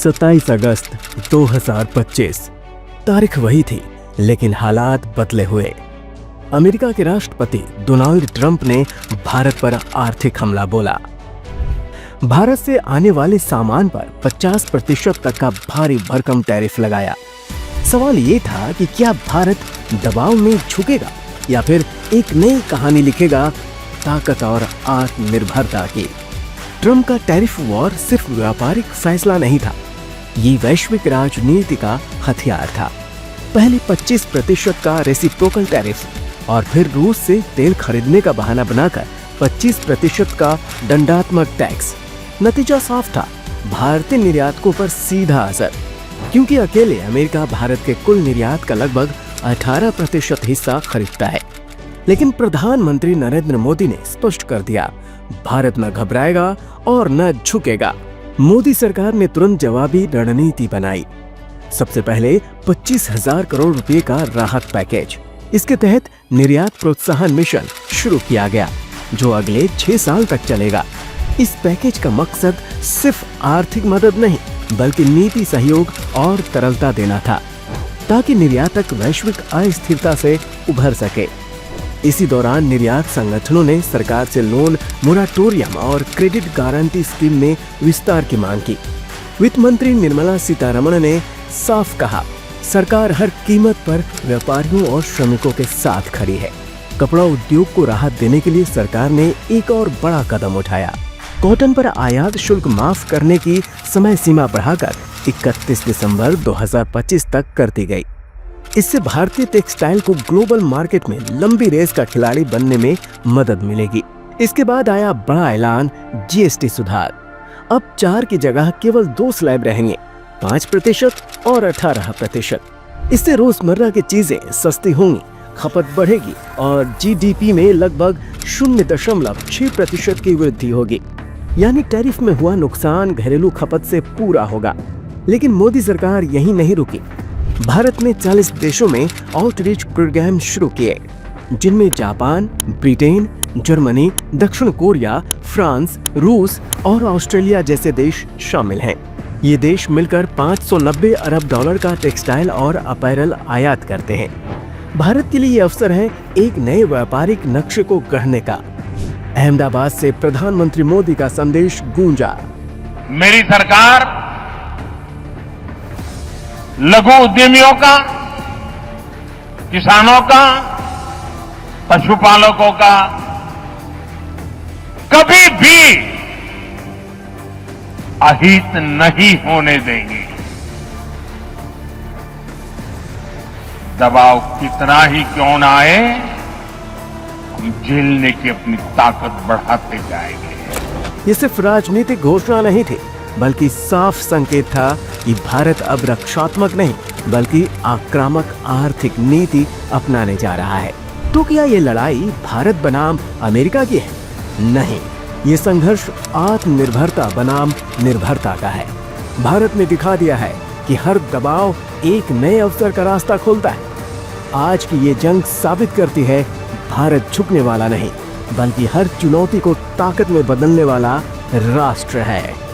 27 अगस्त 2025 तारीख वही थी, लेकिन हालात बदले हुए। अमेरिका के राष्ट्रपति डोनाल्ड ट्रंप ने भारत पर आर्थिक हमला बोला। भारत से आने वाले सामान पर 50% तक का भारी भरकम टैरिफ लगाया। सवाल ये था कि क्या भारत दबाव में झुकेगा या फिर एक नई कहानी लिखेगा ताकत और आत्मनिर्भरता की। ट्रंप का टैरिफ वॉर सिर्फ व्यापारिक फैसला नहीं था, ये वैश्विक राजनीति का हथियार था। पहले 25% का रेसिप्रोकल टैरिफ और फिर रूस से तेल खरीदने का बहाना बनाकर 25% का दंडात्मक टैक्स। नतीजा साफ था, भारतीय निर्यातकों पर सीधा असर, क्योंकि अकेले अमेरिका भारत के कुल निर्यात का लगभग 18% हिस्सा खरीदता है। लेकिन प्रधानमंत्री नरेंद्र मोदी ने स्पष्ट कर दिया, भारत न घबराएगा और न झुकेगा। मोदी सरकार ने तुरंत जवाबी रणनीति बनाई। सबसे पहले 25,000 करोड़ रुपए का राहत पैकेज। इसके तहत निर्यात प्रोत्साहन मिशन शुरू किया गया, जो अगले 6 साल तक चलेगा। इस पैकेज का मकसद सिर्फ आर्थिक मदद नहीं, बल्कि नीति सहयोग और तरलता देना था, ताकि निर्यातक वैश्विक अस्थिरता से उभर सके। इसी दौरान निर्यात संगठनों ने सरकार से लोन मोराटोरियम और क्रेडिट गारंटी स्कीम में विस्तार की मांग की। वित्त मंत्री निर्मला सीतारमण ने साफ कहा, सरकार हर कीमत पर व्यापारियों और श्रमिकों के साथ खड़ी है। कपड़ा उद्योग को राहत देने के लिए सरकार ने एक और बड़ा कदम उठाया। कॉटन पर आयात शुल्क माफ करने की समय सीमा बढ़ाकर 31 दिसंबर 2025 तक कर दी गई। इससे भारतीय टेक्सटाइल को ग्लोबल मार्केट में लंबी रेस का खिलाड़ी बनने में मदद मिलेगी। इसके बाद आया बड़ा ऐलान, जीएसटी सुधार। अब 4 की जगह केवल 2 स्लैब रहेंगे, 5% और 18%। इससे रोजमर्रा की चीजें सस्ती होंगी, खपत बढ़ेगी और जीडीपी में लगभग 0.6% की वृद्धि होगी। यानी टैरिफ में हुआ नुकसान घरेलू खपत से पूरा होगा। लेकिन मोदी सरकार यहीं नहीं रुकी। भारत ने 40 देशों में आउटरीच प्रोग्राम शुरू किए, जिनमें जापान, ब्रिटेन, जर्मनी, दक्षिण कोरिया, फ्रांस, रूस और ऑस्ट्रेलिया जैसे देश शामिल हैं। ये देश मिलकर $590 अरब का टेक्सटाइल और अपैरल आयात करते हैं। भारत के लिए ये अवसर है एक नए व्यापारिक नक्शे को गढ़ने का। अहमदाबाद से प्रधानमंत्री मोदी का संदेश गूंजा, मेरी सरकार लघु उद्यमियों का, किसानों का, पशुपालकों का कभी भी अहित नहीं होने देंगे। दबाव कितना ही क्यों ना आए, हम झेलने की अपनी ताकत बढ़ाते जाएंगे। ये सिर्फ राजनीतिक घोषणा नहीं थी, बल्कि साफ संकेत था कि भारत अब रक्षात्मक नहीं, बल्कि आक्रामक आर्थिक नीति अपनाने जा रहा है। तो क्या ये लड़ाई भारत बनाम अमेरिका की है? नहीं, ये संघर्ष आत्मनिर्भरता बनाम निर्भरता का है। भारत ने दिखा दिया है कि हर दबाव एक नए अवसर का रास्ता खोलता है। आज की ये जंग साबित करती है, भारत झुकने वाला नहीं, बल्कि हर चुनौती को ताकत में बदलने वाला राष्ट्र है।